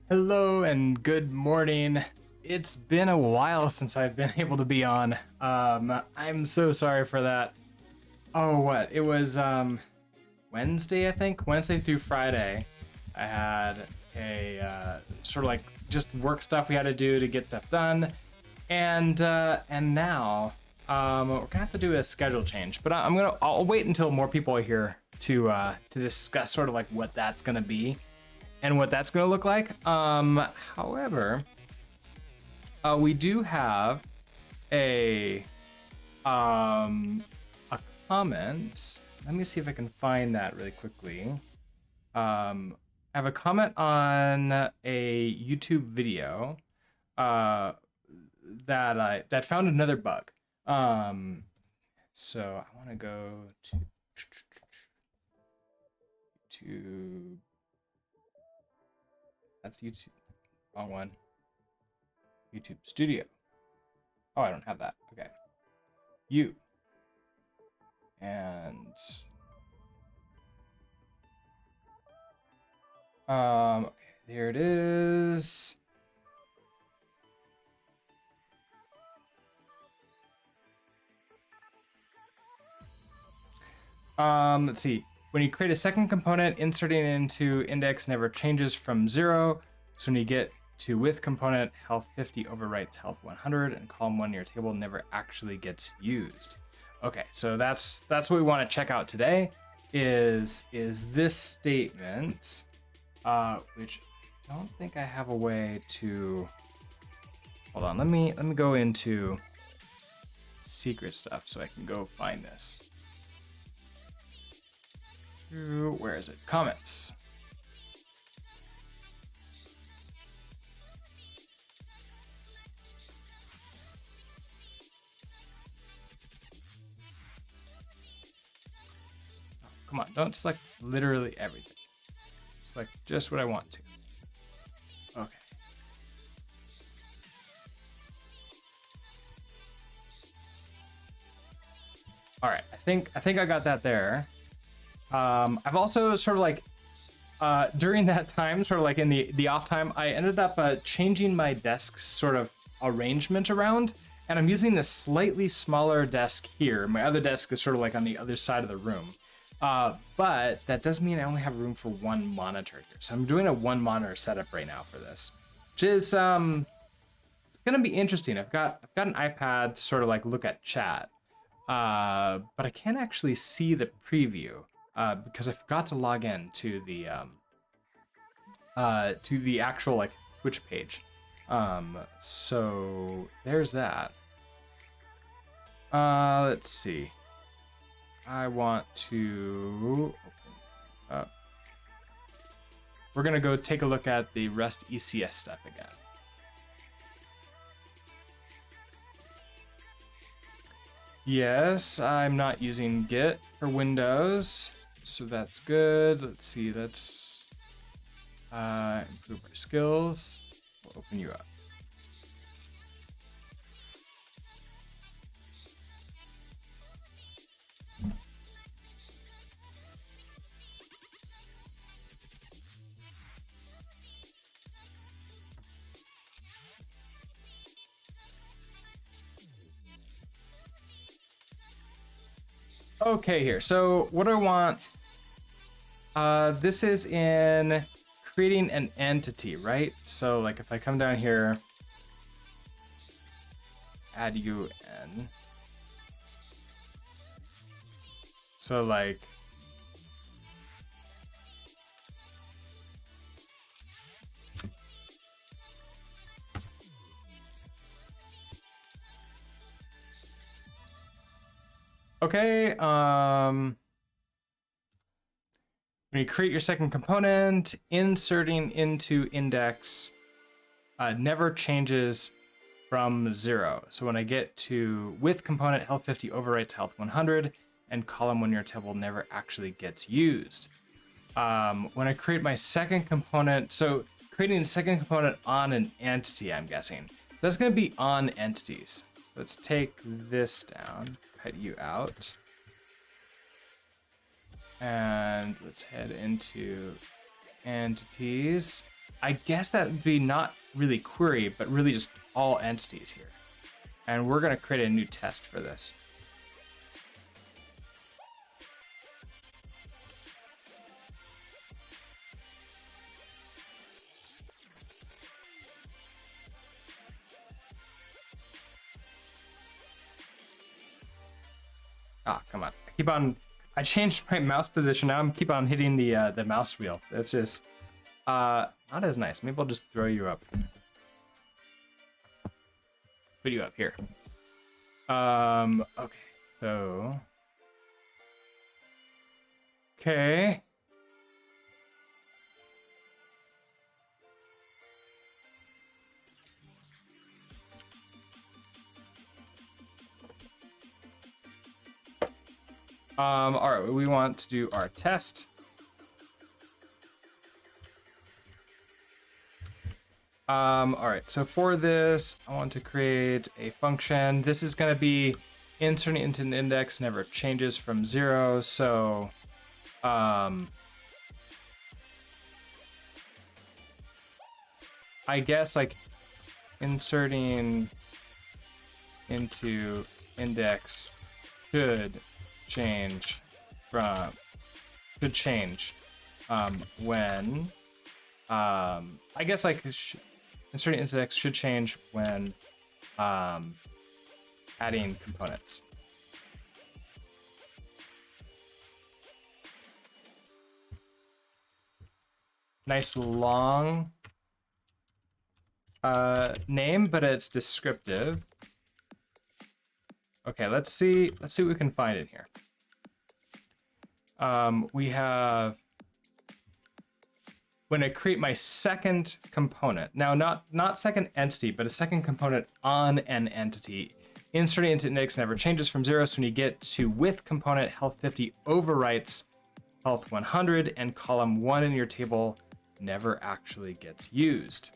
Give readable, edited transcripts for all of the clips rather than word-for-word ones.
Hello and good morning. It's been a while since I've been able to be on. I'm so sorry for that. Oh, what? It was Wednesday, I think. Wednesday through Friday. I had a sort of like just work stuff we had to do to get stuff done. And now we're gonna have to do a schedule change. But I'll wait until more people are here to discuss sort of like what that's gonna be and what that's going to look like. However, we do have a comment. Let me see if I can find that really quickly. I have a comment on a YouTube video that found another bug. So I want to go to That's YouTube. Wrong one. YouTube Studio. Oh, I don't have that. Okay. You. And okay, there it is. Let's see. When you create a second component, inserting it into index never changes from 0. So when you get to with component, health 50 overwrites health 100, and column 1 in your table never actually gets used. Okay, so that's what we want to check out today. Is this statement, which I don't think I have a way to. Hold on, let me go into secret stuff so I can go find this. Where is it? Comments. Oh, come on, don't select literally everything. Select just what I want to. Okay. All right, I think I got that there. I've also sort of like during that time, sort of like in the off time, I ended up changing my desk sort of arrangement around, and I'm using this slightly smaller desk here. My other desk is sort of like on the other side of the room, but that does mean I only have room for one monitor here. So I'm doing a one monitor setup right now for this, which is it's gonna be interesting. I've got an iPad to sort of like look at chat, but I can't actually see the preview. Because I forgot to log in to the actual like Twitch page. So there's that. Let's see. I want to open up. We're gonna go take a look at the Rust ECS stuff again. Yes, I'm not using Git for Windows. So that's good. Let's see, let's improve our skills. We'll open you up. Okay, here. So what do I want? This is in creating an entity, right? So like if I come down here, add UN. So like, okay, when you create your second component, inserting into index never changes from 0. So when I get to with component, health 50 overwrites health 100, and column 1 in your table never actually gets used. When I create my second component, so creating a second component on an entity, I'm guessing. So that's going to be on entities. So let's take this down, cut you out. And let's head into entities. I guess that would be not really query, but really just all entities here. And we're gonna create a new test for this. Ah, come on. I changed my mouse position. Now I'm keep on hitting the mouse wheel. It's just not as nice. Maybe I'll just throw you up. Put you up here. Okay. So okay. All right, we want to do our test. All right, so for this, I want to create a function. This is going to be inserting into an index never changes from 0. So, I guess like inserting into index should change when I guess like inserting index should change when adding components. Nice long name, but it's descriptive. Okay, let's see what we can find in here. We have when I create my second component. Now, not second entity, but a second component on an entity. Inserting into index never changes from 0. So when you get to with component, health 50 overwrites health 100, and column 1 in your table never actually gets used.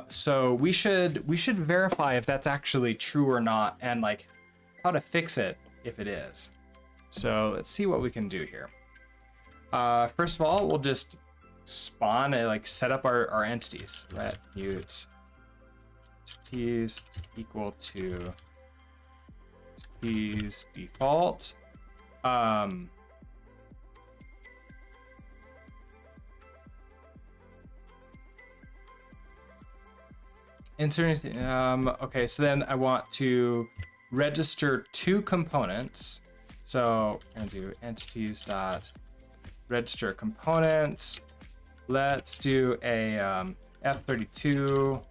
So we should verify if that's actually true or not, and like how to fix it if it is. So let's see what we can do here. First of all, we'll just spawn and like set up our entities. Let mute entities is equal to entities default. Inserting, okay, so then I want to register 2 components. So I'm gonna do entities dot register component. Let's do a F32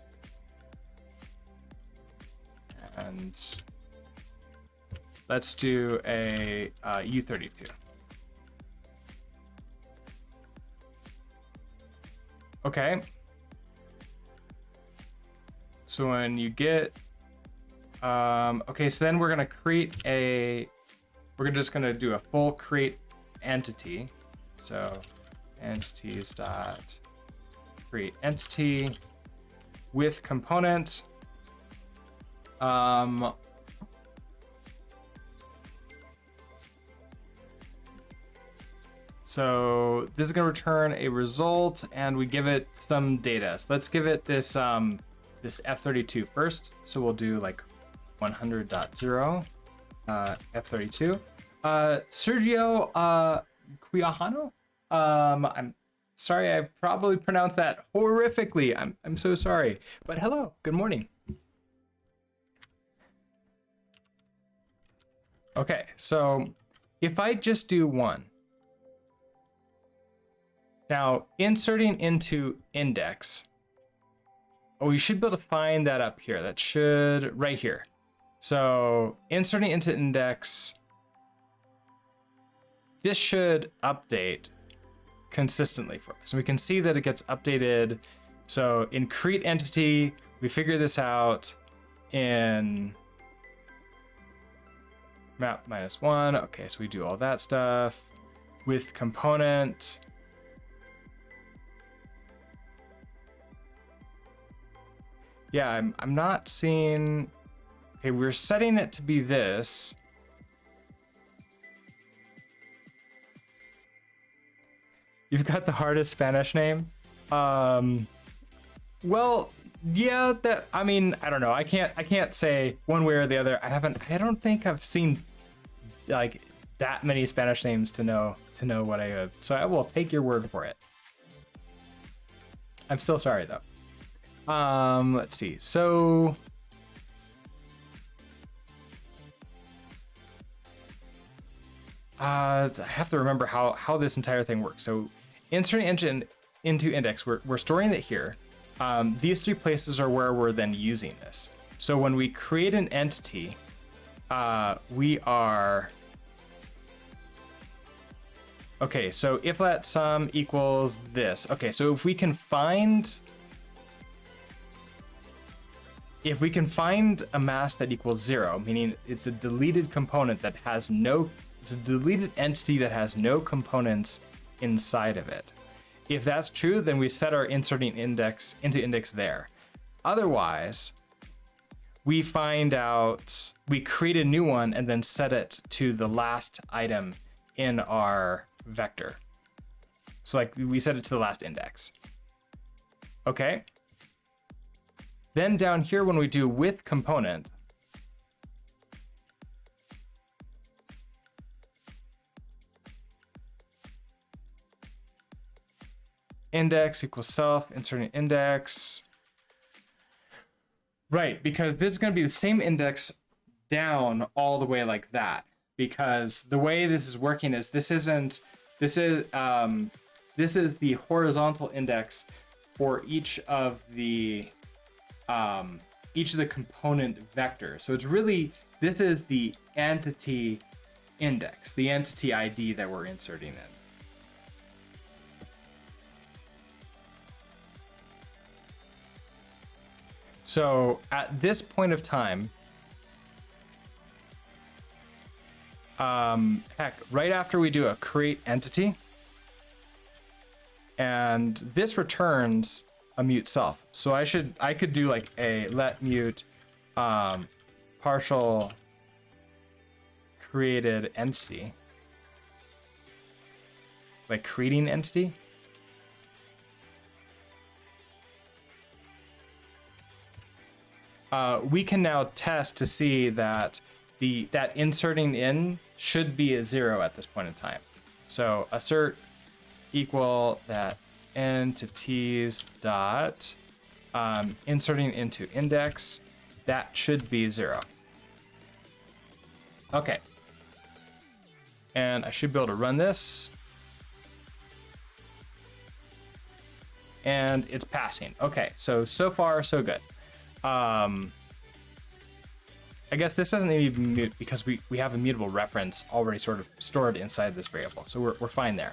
and let's do a U32. Okay. So when you get, okay, so then we're gonna create we're just gonna do a full create entity. So entities dot create entity with component. So this is gonna return a result, and we give it some data. So let's give it this this F32 first. So we'll do like 100.0 F32. Sergio Quijano. I'm sorry, I probably pronounced that horrifically. I'm so sorry. But hello, good morning. Okay, so if I just do 1. Now, inserting into index. Oh, you should be able to find that up here. That should, right here. So inserting into index, this should update consistently for us. And we can see that it gets updated. So in create entity, we figure this out in map -1. Okay, so we do all that stuff with component. Yeah, I'm not seeing. Okay, we're setting it to be this. You've got the hardest Spanish name. Well, yeah, that, I mean, I don't know. I can't say one way or the other. I don't think I've seen like that many Spanish names to know what I have. So I will take your word for it. I'm still sorry though. Let's see. So I have to remember how this entire thing works. So inserting engine into index, we're storing it here. These three places are where we're then using this. So when we create an entity, we are, okay, so if let sum equals this. Okay, so if we can find a mass that equals 0, meaning it's a deleted component that has it's a deleted entity that has no components inside of it. If that's true, then we set our inserting index into index there. Otherwise, we find out, we create a new one and then set it to the last item in our vector. So like we set it to the last index. Okay. Then down here, when we do with component, index equals self, inserting index. Right, because this is going to be the same index down all the way like that. Because the way this is working is this is the horizontal index for each of the component vectors. So it's really, this is the entity index, the entity ID that we're inserting in. So at this point of time, heck, right after we do a create entity, and this returns a mute self. So I could do like a let mute partial created entity, like creating entity. We can now test to see that that inserting in should be a 0 at this point in time. So assert equal that entities dot inserting into index, that should be 0. Okay. And I should be able to run this. And it's passing. Okay, so far so good. I guess this doesn't need to be mute because we have a mutable reference already sort of stored inside this variable. So we're fine there.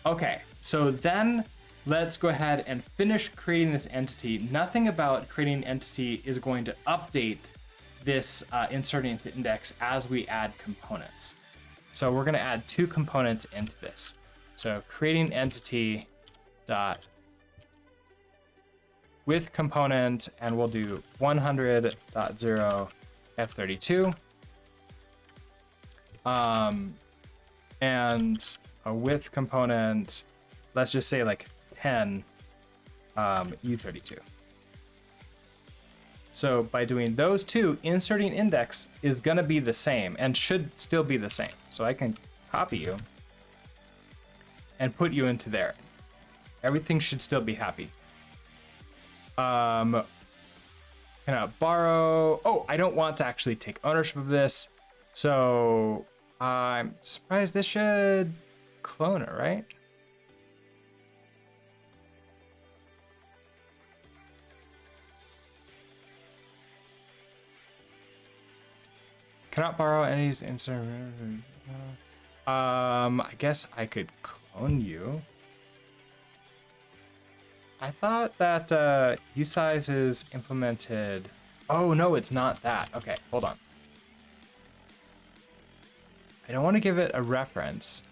Okay, so then let's go ahead and finish creating this entity. Nothing about creating an entity is going to update this inserting into index as we add components. So we're going to add 2 components into this. So creating entity dot with component, and we'll do 100.0 F32. And a width component, let's just say like 10 U32. So by doing those 2, inserting index is going to be the same and should still be the same. So I can copy you and put you into there. Everything should still be happy. Can I borrow? Oh, I don't want to actually take ownership of this. So I'm surprised this should clone it, right? Cannot borrow any insert. I guess I could clone you. I thought that usize is implemented. Oh no, it's not that. Okay, hold on. I don't want to give it a reference.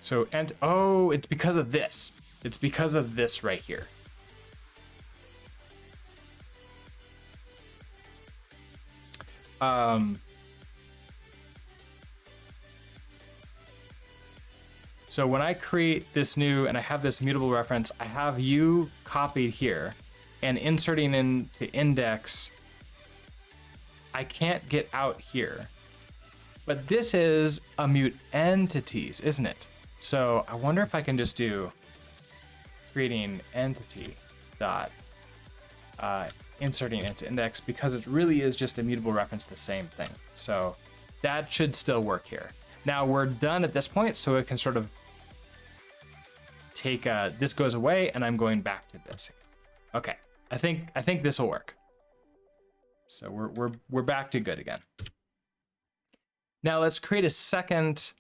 So, and oh, it's because of this. It's because of this right here. So when I create this new and I have this mutable reference, I have U copied here and inserting into index, I can't get out here. But this is a mute entities, isn't it? So I wonder if I can just do creating entity dot inserting into index, because it really is just a mutable reference, the same thing. So that should still work here. Now we're done at this point, so it can sort of take this goes away and I'm going back to this. Okay, I think this will work. So we're back to good again. Now let's create a second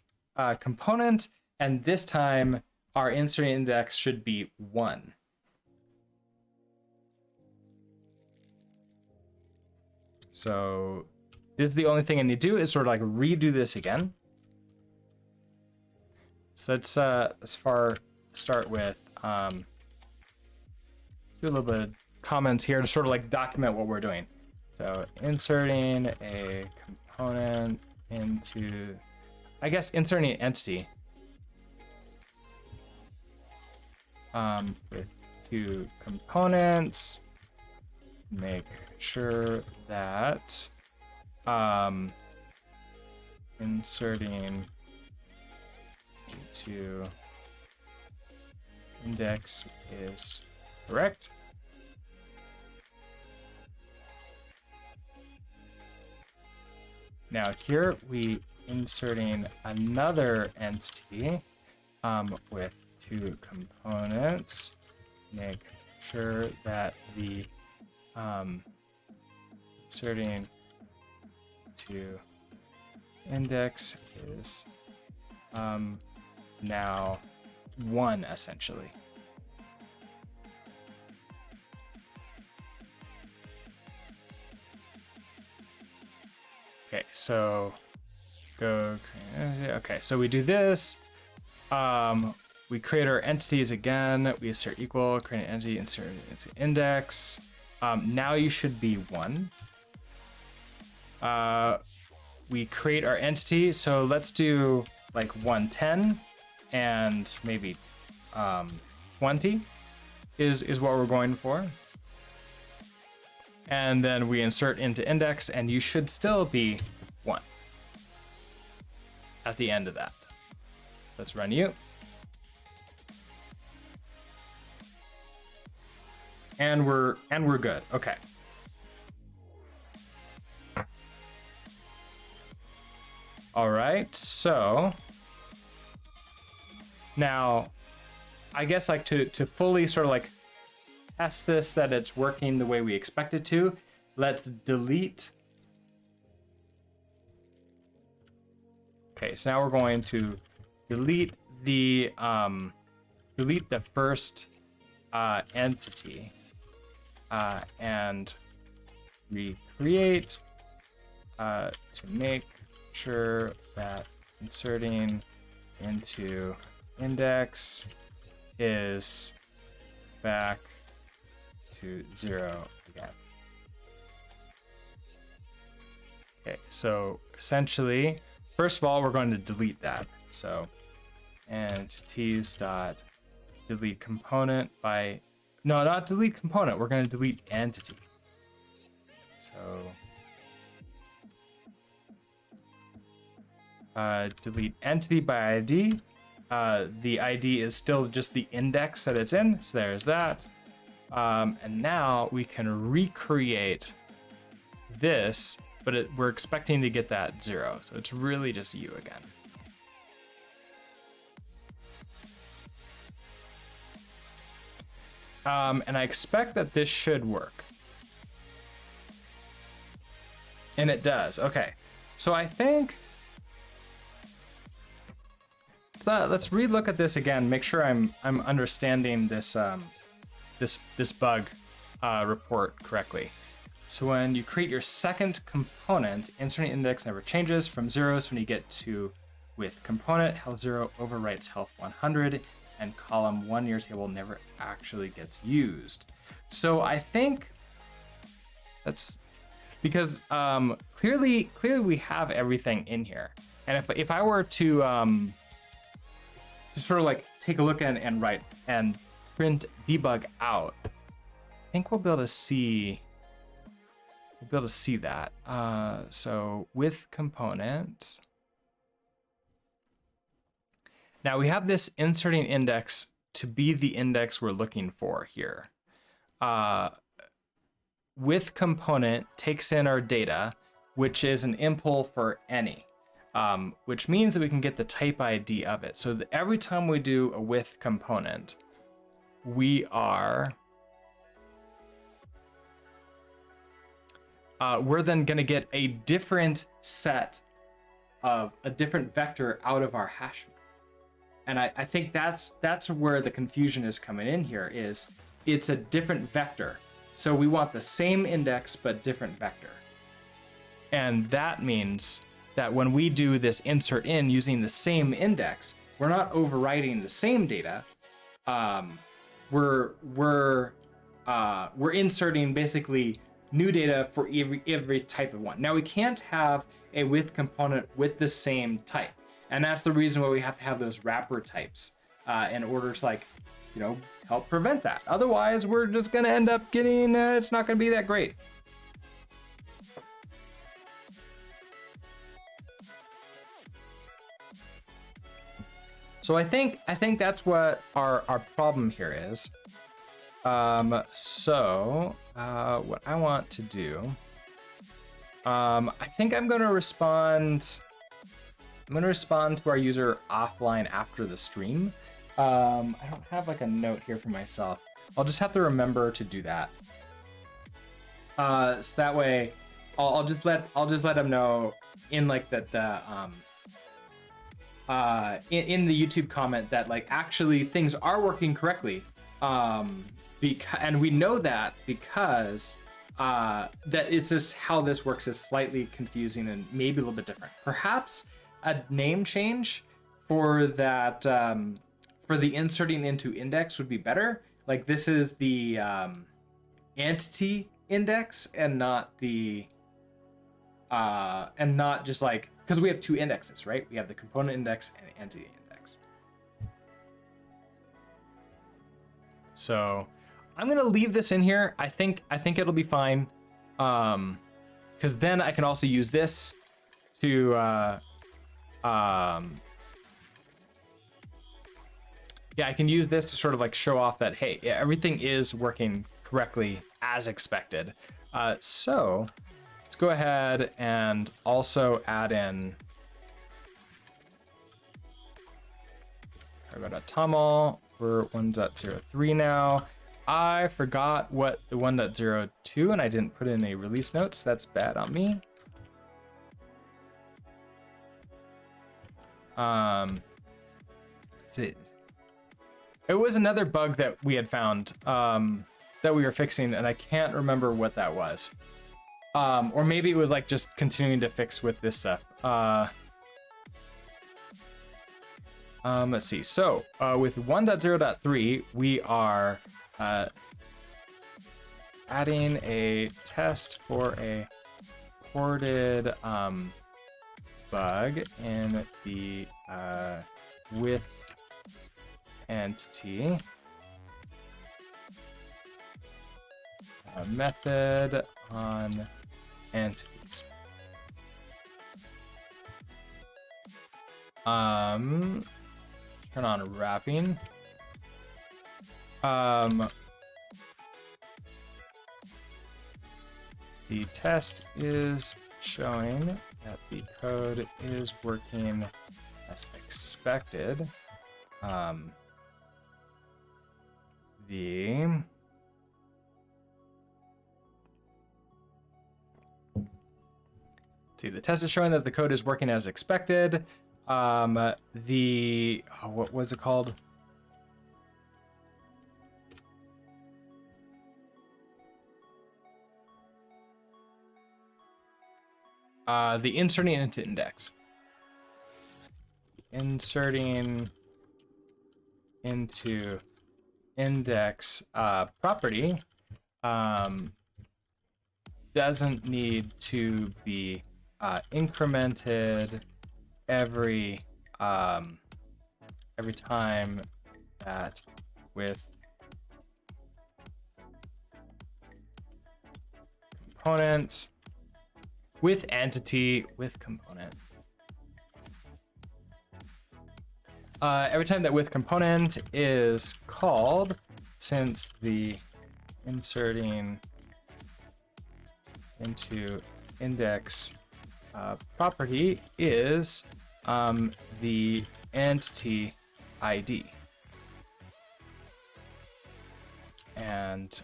component, and this time our inserting index should be 1. So this is the only thing I need to do is sort of like redo this again. So let's start with do a little bit of comments here to sort of like document what we're doing. So inserting a component into, I guess, inserting an entity with 2 components. Make sure that inserting into index is correct. Now here we inserting another entity with 2 components. Make sure that the inserting to index is now 1 essentially. Okay, so go. Okay, so we do this. We create our entities again. We insert equal, create an entity, insert into index. Now you should be 1. We create our entity. So let's do like 110 and maybe 20 is what we're going for. And then we insert into index, and you should still be 1 at the end of that. Let's run you. And we're good. Okay. All right. So now I guess like to fully sort of like test this that it's working the way we expect it to, let's delete. Okay, so now we're going to delete the first entity and recreate to make sure that inserting into index is back to 0 again. Okay, so essentially, first of all, we're going to delete that. So entities dot delete component by, no, not delete component. We're going to delete entity. So delete entity by ID. The ID is still just the index that it's in. So there's that. And now we can recreate this, but we're expecting to get that 0. So it's really just U again. And I expect that this should work. And it does. Okay. So I think let's relook at this again, make sure I'm understanding this this bug report correctly. So when you create your second component, inserting index never changes from 0. So when you get to with component, health 0 overwrites health 100, and column 1 in your table never actually gets used. So I think that's because clearly we have everything in here. And if I were to sort of like take a look and write and print debug out, I think we'll be able to see that. So with component. Now we have this inserting index to be the index we're looking for here. With component takes in our data, which is an impl for any, which means that we can get the type ID of it. So that every time we do a with component, we're then going to get a different set of a different vector out of our hash map. And I think that's where the confusion is coming in here, is it's a different vector. So we want the same index, but different vector. And that means that when we do this insert in using the same index, we're not overwriting the same data. We're inserting basically new data for every type of one. Now we can't have a with component with the same type. And that's the reason why we have to have those wrapper types in order to, like, you know, help prevent that. Otherwise, we're just going to end up getting, it's not going to be that great. So I think that's what our problem here is. So what I want to do, I think I'm going to respond to our user offline after the stream. I don't have like a note here for myself. I'll just have to remember to do that. So that way, I'll just let them know in like in the YouTube comment that, like, actually things are working correctly. And we know that because that it's just how this works is slightly confusing and maybe a little bit different. Perhaps a name change for that, for the inserting into index would be better. Like, this is the entity index and not the and not just like, because we have two indexes, right? We have the component index and entity index. So I'm gonna leave this in here. I think it'll be fine, because then I can also use this to yeah, I can use this to sort of like show off that, hey, yeah, everything is working correctly as expected. So let's go ahead and also add in cargo.toml. We're 1.03 now. I forgot what the 1.02 and I didn't put in a release notes. That's bad on me. It was another bug that we had found that we were fixing, and I can't remember what that was. Or maybe it was like just continuing to fix with this stuff. Let's see. So with 1.0.3, we are adding a test for a reported bug in the with entity method on entities. Turn on wrapping. The test is showing that the code is working as expected. The test is showing that the code is working as expected. What was it called? The inserting into index. Inserting into index property doesn't need to be incremented every every time that with component, with entity, with component. Every time that with component is called, since the inserting into index property is the entity ID. And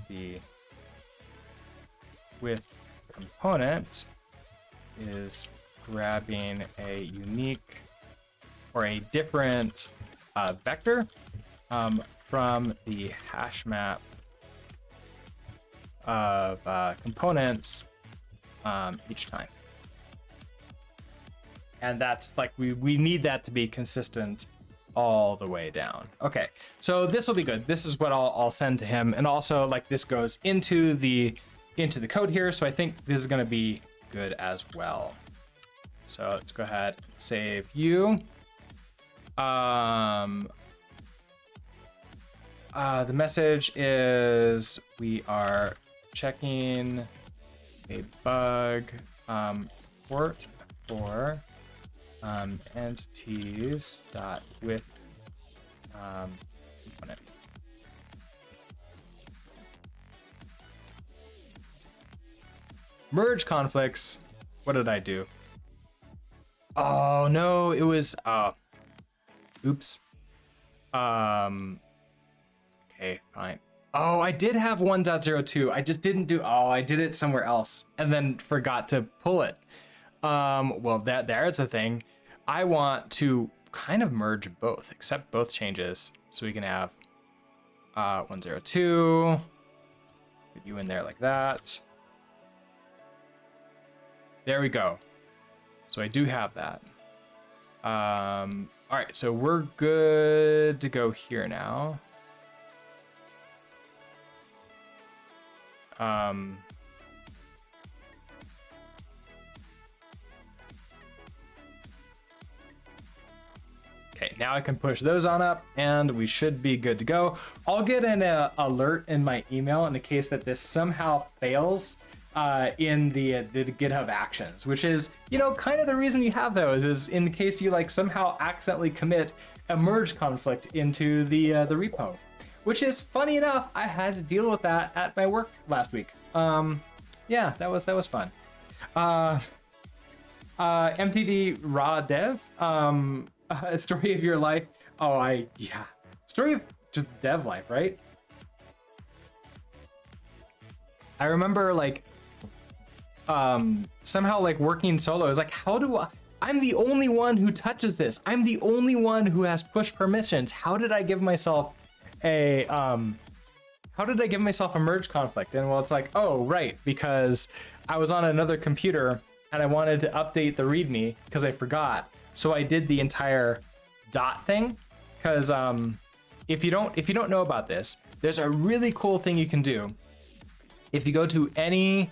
the with component is grabbing a unique or a different vector from the hash map of components each time. And that's like, we need that to be consistent all the way down. Okay, so this will be good. This is what I'll send to him. And also like this goes into the code here. So I think this is gonna be good as well. So let's go ahead and save you. The message is we are checking a bug port for entities dot with component. Merge conflicts. What did I do? Oh no, it was oops. Okay, fine. Oh, I did have 1.02. I just didn't do, I did it somewhere else and then forgot to pull it. Well, there's a thing. I want to kind of merge both, accept both changes. So we can have 1.02, put you in there like that. There we go. So I do have that. All right, so we're good to go here now. Okay, now I can push those on up and we should be good to go. I'll get an alert in my email in the case that this somehow fails in the GitHub actions, which is, you know, kind of the reason you have those is in case you like somehow accidentally commit a merge conflict into the repo, which is funny enough. I had to deal with that at my work last week. Yeah, that was fun. MTD raw dev, a story of your life. Oh, yeah, story of just dev life, right? I remember like somehow like working solo. I was like, how do I'm the only one who touches this. I'm the only one who has push permissions. How did I give myself a merge conflict? And well, it's like, oh, right, because I was on another computer and I wanted to update the README because I forgot. So I did the entire dot thing. Because if you don't know about this, there's a really cool thing you can do. If you go to any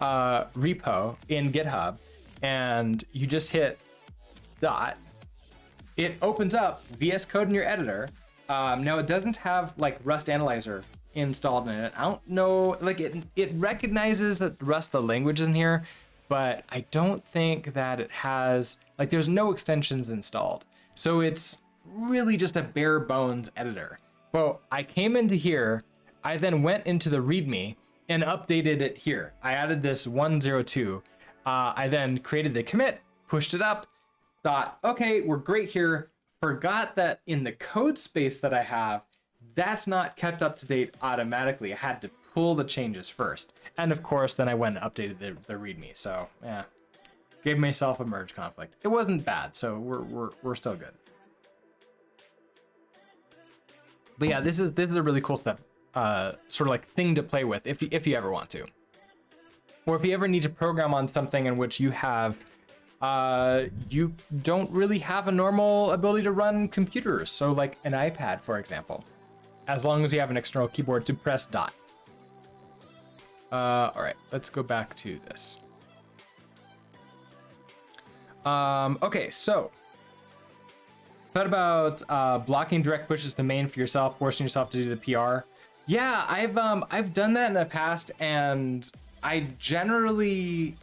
repo in GitHub and you just hit dot, it opens up VS Code in your editor. Now it doesn't have like Rust Analyzer installed in it. I don't know, like it recognizes that Rust the language is in here, but I don't think that it has, like there's no extensions installed. So it's really just a bare bones editor. Well, I came into here, I then went into the README and updated it here. I added this 102. I then created the commit, pushed it up, thought, okay, we're great here. Forgot that in the code space that I have, that's not kept up to date automatically. I had to pull the changes first. And of course, then I went and updated the README. So yeah, gave myself a merge conflict. It wasn't bad, so we're still good. But yeah, this is a really cool stuff. Sort of like thing to play with if you ever want to, or if you ever need to program on something in which you have you don't really have a normal ability to run computers, so like an iPad, for example, as long as you have an external keyboard to press dot. All right, let's go back to this. Okay, so thought about blocking direct pushes to main for yourself, forcing yourself to do the PR. Yeah, I've done that in the past, and I'm generally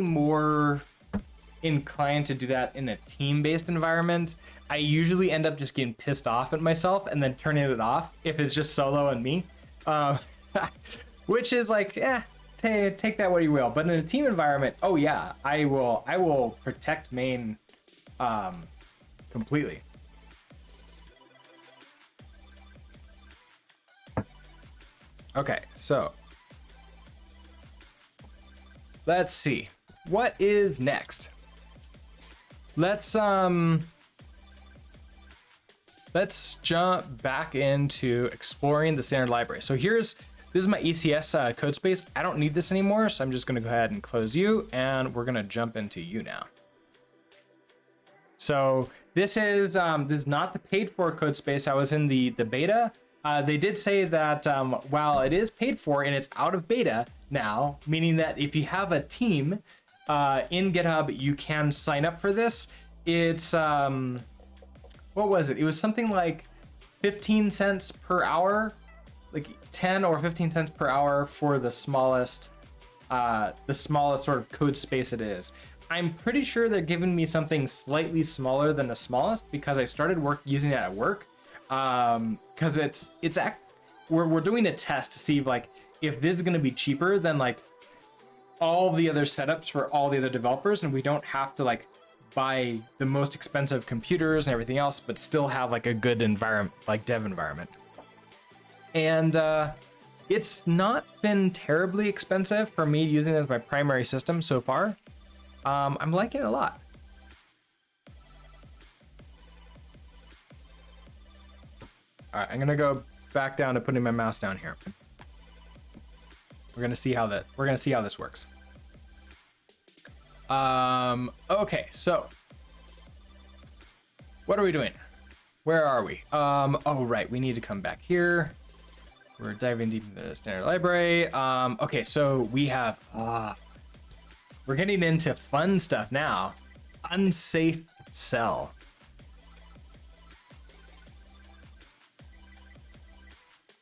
more inclined to do that in a team-based environment. I usually end up just getting pissed off at myself and then turning it off if it's just solo and me, which is like, take that what you will. But in a team environment, oh yeah, I will protect main completely. Okay, so let's see what is next. Let's jump back into exploring the standard library. So this is my ECS code space. I don't need this anymore, so I'm just going to go ahead and close you, and we're going to jump into you now. So this is not the paid for code space. I was in the beta. They did say that while it is paid for and it's out of beta now, meaning that if you have a team in GitHub, you can sign up for this. It's what was it? It was something like 15 cents per hour, like 10 or 15 cents per hour for the smallest sort of code space it is. I'm pretty sure they're giving me something slightly smaller than the smallest because I started using it at work. Because we're doing a test to see if this is going to be cheaper than like all the other setups for all the other developers, and we don't have to buy the most expensive computers and everything else, but still have like a good environment, like dev environment. And it's not been terribly expensive for me using it as my primary system so far. I'm liking it a lot. All right, I'm gonna go back down to putting my mouse down here. We're gonna see how this works. Okay, so what are we doing? Where are we? Oh right, we need to come back here. We're diving deep into the standard library. Okay, so we have we're getting into fun stuff now. Unsafe cell.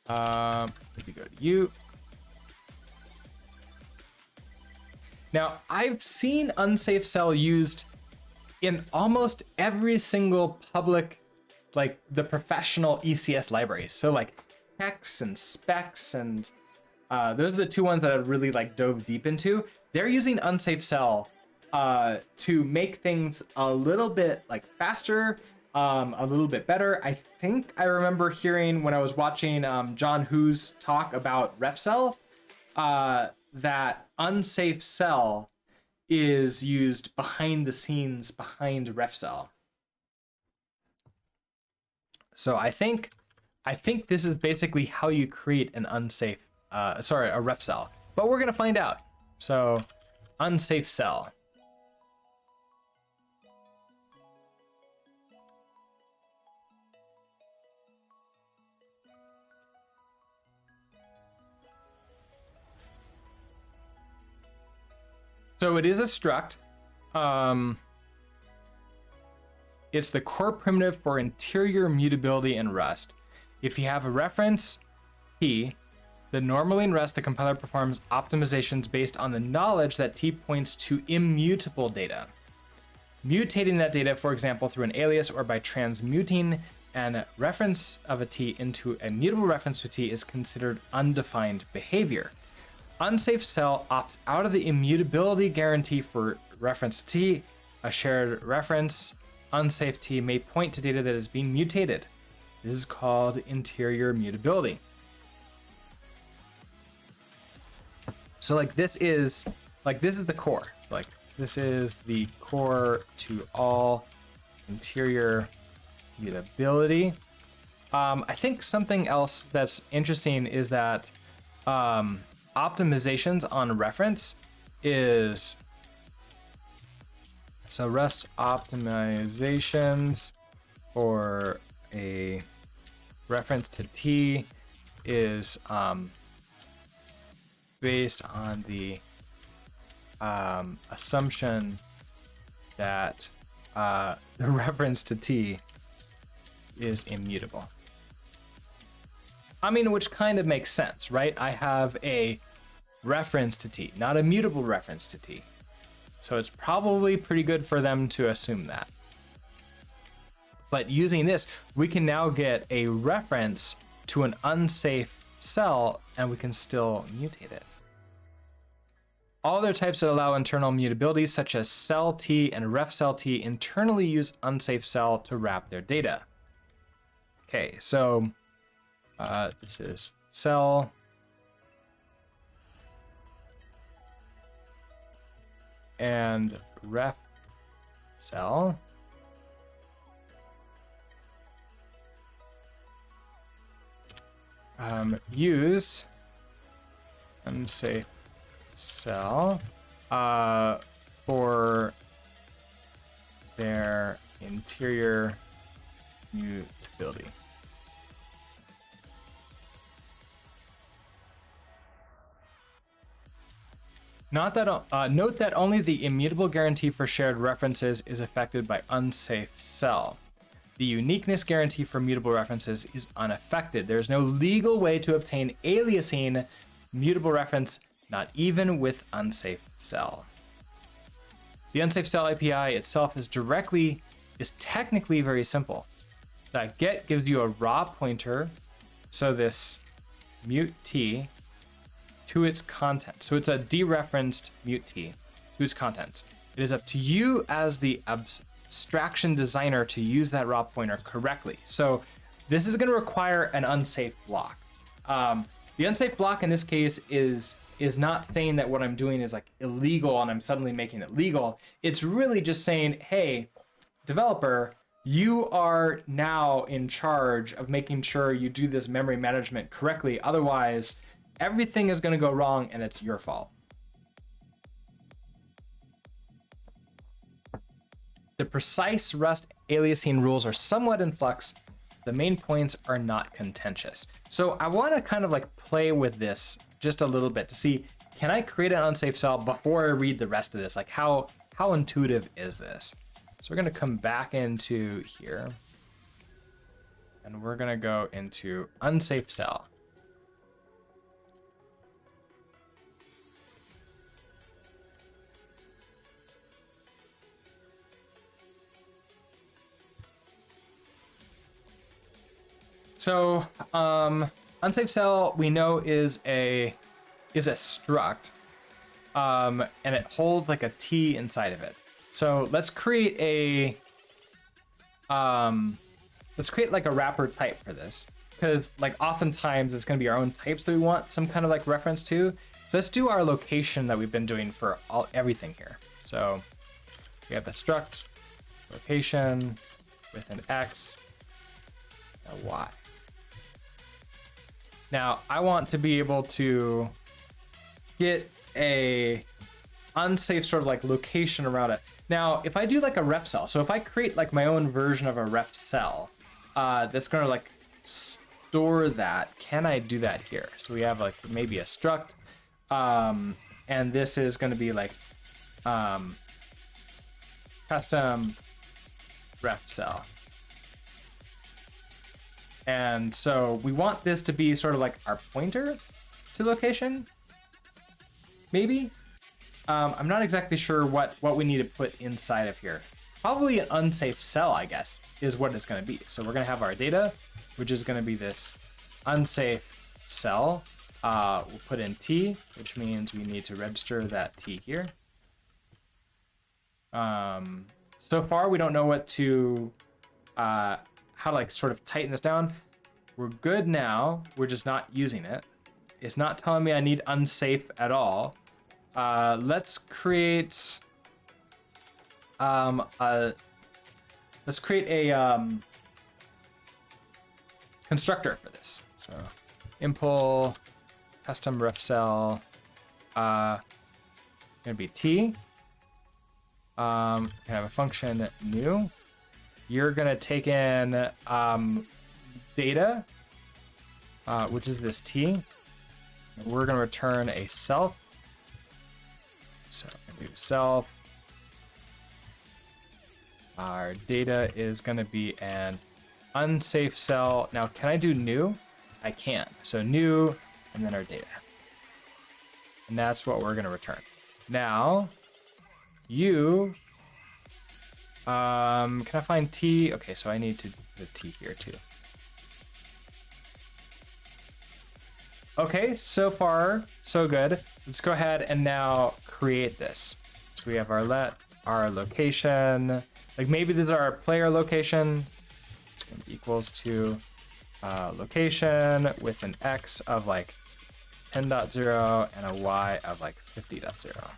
If you go to you. Now, I've seen unsafe cell used in almost every single public, like the professional ECS libraries. So like Hex and Specs, and those are the two ones that I've really dove deep into. They're using unsafe cell to make things a little bit faster, a little bit better. I think I remember hearing when I was watching John Hu's talk about RefCell that unsafe cell is used behind the scenes behind RefCell. So I think this is basically how you create an unsafe, a RefCell. But we're gonna find out. So unsafe cell. So it is a struct. It's the core primitive for interior mutability in Rust. If you have a reference T, then normally in Rust, the compiler performs optimizations based on the knowledge that T points to immutable data. Mutating that data, for example, through an alias or by transmuting an reference of a T into a mutable reference to T is considered undefined behavior. Unsafe cell opts out of the immutability guarantee for reference T. A shared reference, unsafe T, may point to data that is being mutated. This is called interior mutability. So this is the core. This is the core to all interior mutability. I think something else that's interesting is that optimizations on reference is, so Rust optimizations for a reference to T is based on the assumption that the reference to t is immutable. I mean, which kind of makes sense, right? I have a reference to t, not a mutable reference to t. So it's probably pretty good for them to assume that. But using this, we can now get a reference to an unsafe cell and we can still mutate it. All other types that allow internal mutability, such as cell T and ref cell T, internally use unsafe cell to wrap their data. Okay, so this is cell. And ref cell. Use unsafe cell for their interior mutability. Note that only the immutable guarantee for shared references is affected by unsafe cell. The uniqueness guarantee for mutable references is unaffected. There is no legal way to obtain aliasing mutable reference, not even with unsafe cell. The unsafe cell API itself is technically very simple. That get gives you a raw pointer, so this mute t, to its content. So it's a dereferenced mute t to its contents. It is up to you as the abstraction designer to use that raw pointer correctly. So this is going to require an unsafe block. The unsafe block in this case is not saying that what I'm doing is like illegal and I'm suddenly making it legal. It's really just saying, hey, developer, you are now in charge of making sure you do this memory management correctly. Otherwise, everything is going to go wrong and it's your fault. The precise Rust aliasing rules are somewhat in flux. The main points are not contentious. So I want to kind of like play with this just a little bit to see, can I create an unsafe cell before I read the rest of this? Like how intuitive is this? So we're going to come back into here and we're going to go into unsafe cell. So unsafe cell we know is a struct, and it holds like a T inside of it. So let's create like a wrapper type for this, because like oftentimes it's going to be our own types that we want some kind of like reference to. So let's do our location that we've been doing for everything here. So we have the struct location with an X, a Y. Now I want to be able to get a unsafe sort of like location around it. Now, if I do like a ref cell, so if I create like my own version of a ref cell that's going to like store that, can I do that here? So we have like maybe a struct, and this is going to be like custom ref cell. And so we want this to be sort of like our pointer to location, maybe. I'm not exactly sure what we need to put inside of here. Probably an unsafe cell, I guess, is what it's going to be. So we're going to have our data, which is going to be this unsafe cell. We'll put in T, which means we need to register that T here. So far, we don't know what to how to like sort of tighten this down. We're good now. We're just not using it. It's not telling me I need unsafe at all. Let's create a constructor for this. So impl custom ref cell gonna be T. Can have a function new. You're gonna take in data, which is this T. We're gonna return a self. So I'm gonna do self our data is going to be an unsafe cell. Now, can I do new? I can. So new, and then our data. And that's what we're going to return. Now, you, can I find T? Okay, so I need to put a T here too. Okay, so far, so good. Let's go ahead and now create this. So we have our location. Like maybe this is our player location. It's going to be equals to location with an X of like 10.0 and a Y of like 50.0.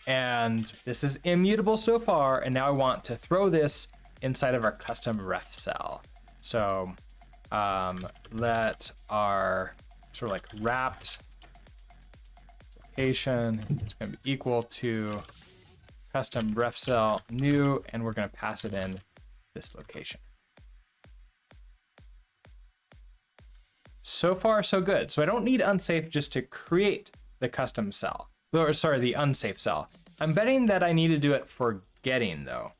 And this is immutable so far. And now I want to throw this inside of our custom ref cell. So let our sort of like wrapped location is going to be equal to custom ref cell new, and we're going to pass it in this location. So far, so good. So I don't need unsafe just to create the custom cell, or sorry, the unsafe cell. I'm betting that I need to do it for getting though.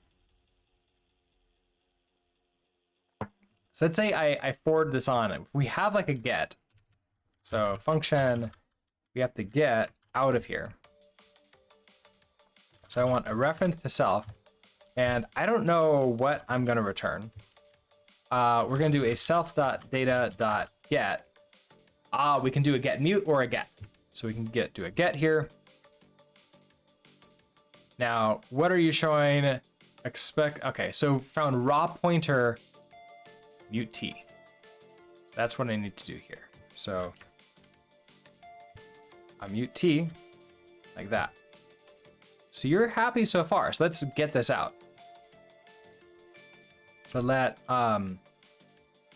So let's say I forward this on. We have like a get. So function, we have to get out of here. So I want a reference to self, and I don't know what I'm going to return. We're going to do a self.data.get. We can do a get mute or a get. So we can do a get here. Now, what are you showing? Expect, okay, so found raw pointer mute T. That's what I need to do here. So I mute T like that. So you're happy so far. So let's get this out. So let sort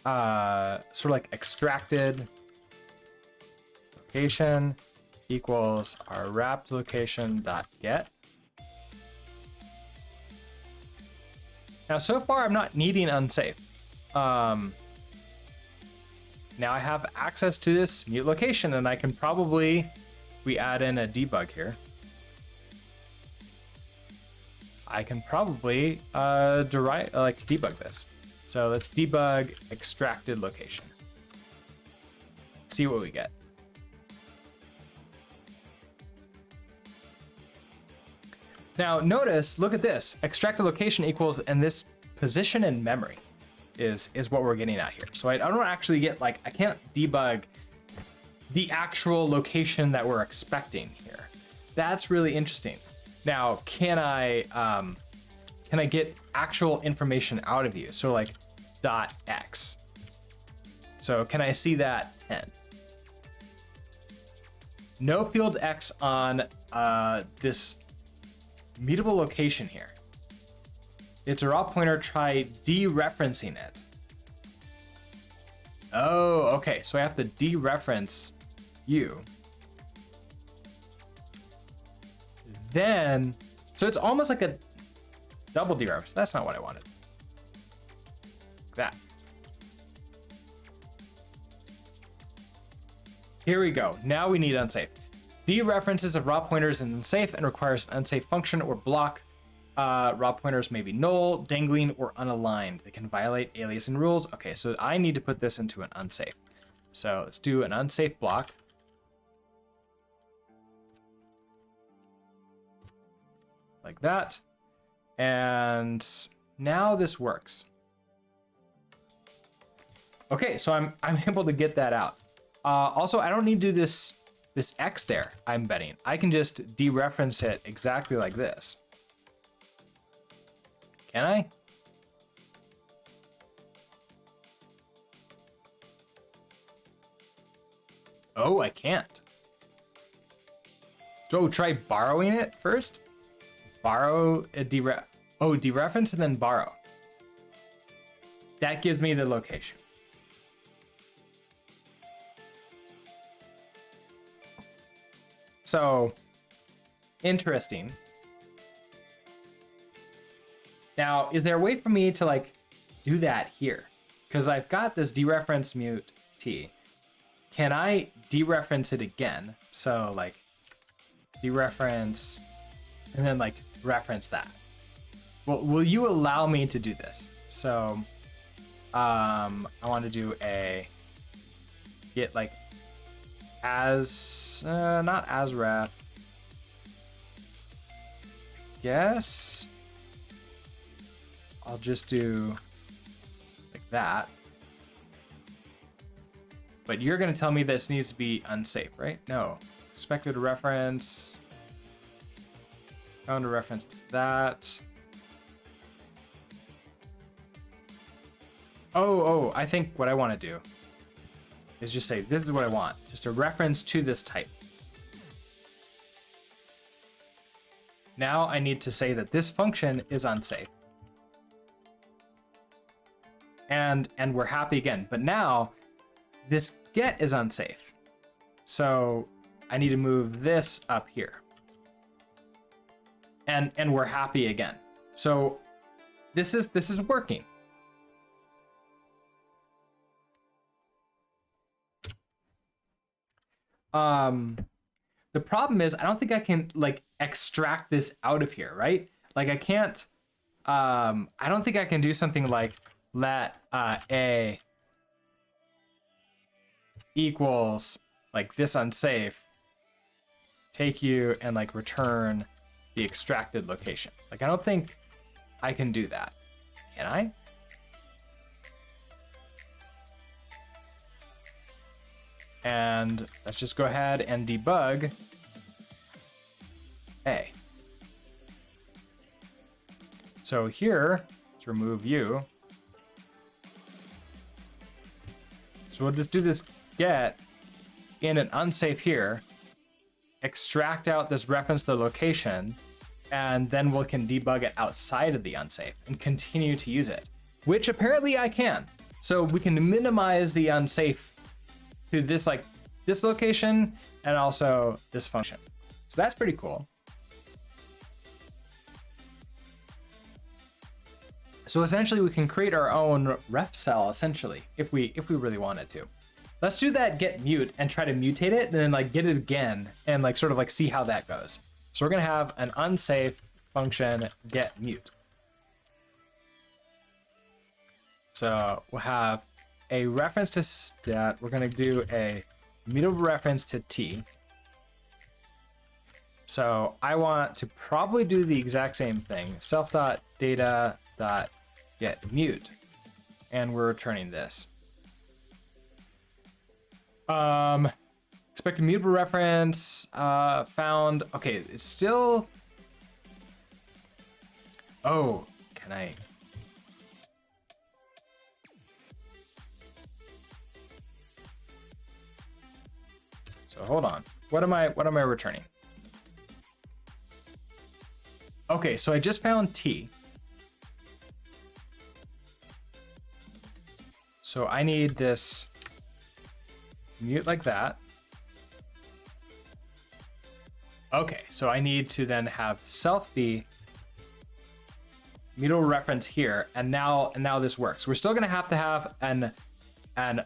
of like extracted location equals our wrapped location dot get. Now so far I'm not needing unsafe. Now I have access to this mute location, and I can probably, we add in a debug here. I can probably debug this. So let's debug extracted location. Let's see what we get. Now notice, look at this, extracted location equals, and this position in memory is what we're getting at here. So I don't actually get, like, I can't debug the actual location that we're expecting here. That's really interesting. Now, can I get actual information out of you? So like .x. So can I see that 10? No field X on this mutable location here. It's a raw pointer, try dereferencing it. Oh, okay, so I have to dereference you. Then, so it's almost like a double dereference. That's not what I wanted. Like that. Here we go. Now we need unsafe. Dereferences of raw pointers is unsafe and requires an unsafe function or block. Raw pointers may be null, dangling, or unaligned. They can violate aliasing rules. Okay, so I need to put this into an unsafe. So let's do an unsafe block. Like that. And now this works. Okay, so I'm able to get that out. Also, I don't need to do this X there, I'm betting. I can just dereference it exactly like this. Can I? Oh, I can't. So try borrowing it first. Borrow a dereference and then borrow. That gives me the location. So interesting. Now, is there a way for me to like do that here? Because I've got this dereference mute T. Can I dereference it again? So like dereference and then like reference that. Well, will you allow me to do this? So, I want to do a get like as not as ref. Guess I'll just do like that. But you're gonna tell me this needs to be unsafe, right? No. Expected reference. Found a reference to that. Oh, I think what I want to do is just say, this is what I want. Just a reference to this type. Now I need to say that this function is unsafe. And we're happy again. But now this get is unsafe. So I need to move this up here. And we're happy again. So this is working. The problem is I don't think I can like extract this out of here, right? Like I can't, I don't think I can do something like let a equals like this unsafe take you and like return the extracted location. Like I don't think I can do that. Can I? And let's just go ahead and debug A. So here, let's remove you. So we'll just do this get in an unsafe here, extract out this reference to the location, and then we can debug it outside of the unsafe and continue to use it, which apparently I can. So we can minimize the unsafe to this like this location and also this function. So that's pretty cool. So essentially we can create our own ref cell essentially if we really wanted to. Let's do that get mute and try to mutate it and then like get it again and like sort of like see how that goes. So we're gonna have an unsafe function get mute. So we'll have a reference to stat. We're gonna do a mutable reference to t. So I want to probably do the exact same thing. Self.data.getMute, and we're returning this. Expected mutable reference found. Okay, it's still. Oh, can I? So hold on. What am I returning? Okay, so I just found T. So I need this mute like that. Okay, so I need to then have self be mutable reference here, and now this works. We're still gonna have to have an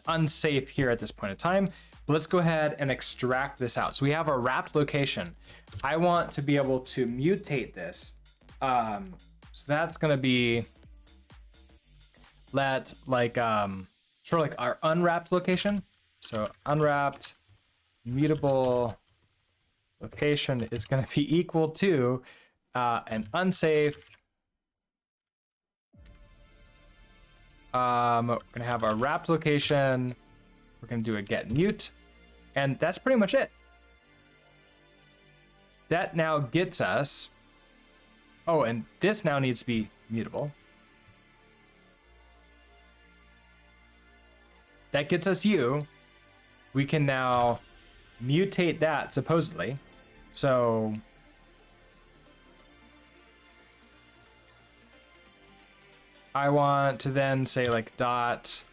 unsafe here at this point in time. But let's go ahead and extract this out. So we have our wrapped location. I want to be able to mutate this. So that's gonna be let like sort of like our unwrapped location. So unwrapped mutable location is gonna be equal to an unsafe. We're gonna have our wrapped location. We're gonna do a get mute, and that's pretty much it. That now gets us. Oh, and this now needs to be mutable. That gets us you. We can now mutate that supposedly. So I want to then say like dot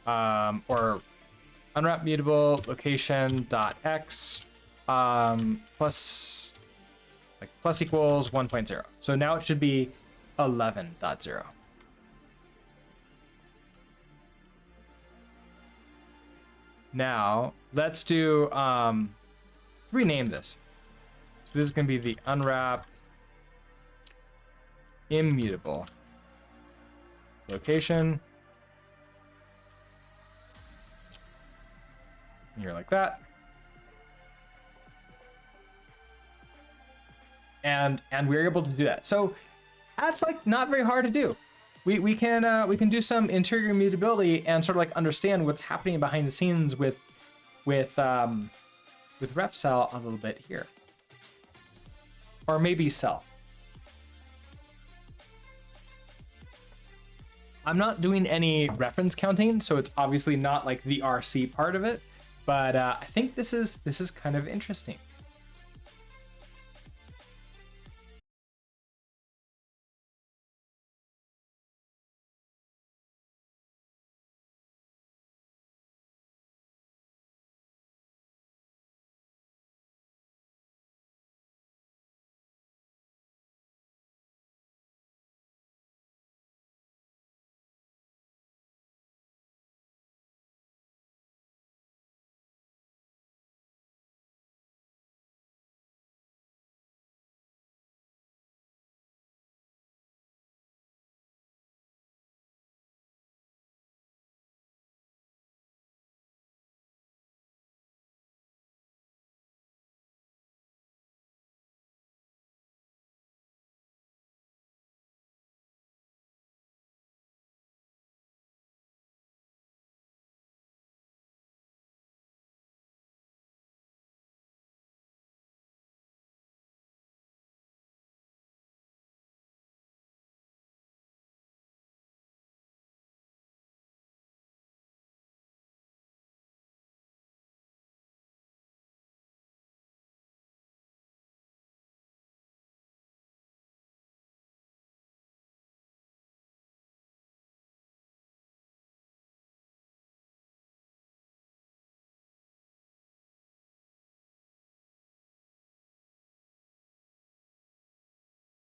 or unwrap mutable location dot x plus equals 1.0. So now it should be 11.0. Now let's do let's rename this. So this is gonna be the unwrapped immutable. Location. Here like that. And we're able to do that. So that's like not very hard to do. We can do some interior immutability and sort of like understand what's happening behind the scenes with ref cell a little bit here, or maybe cell. I'm not doing any reference counting, so it's obviously not like the RC part of it, but I think this is kind of interesting.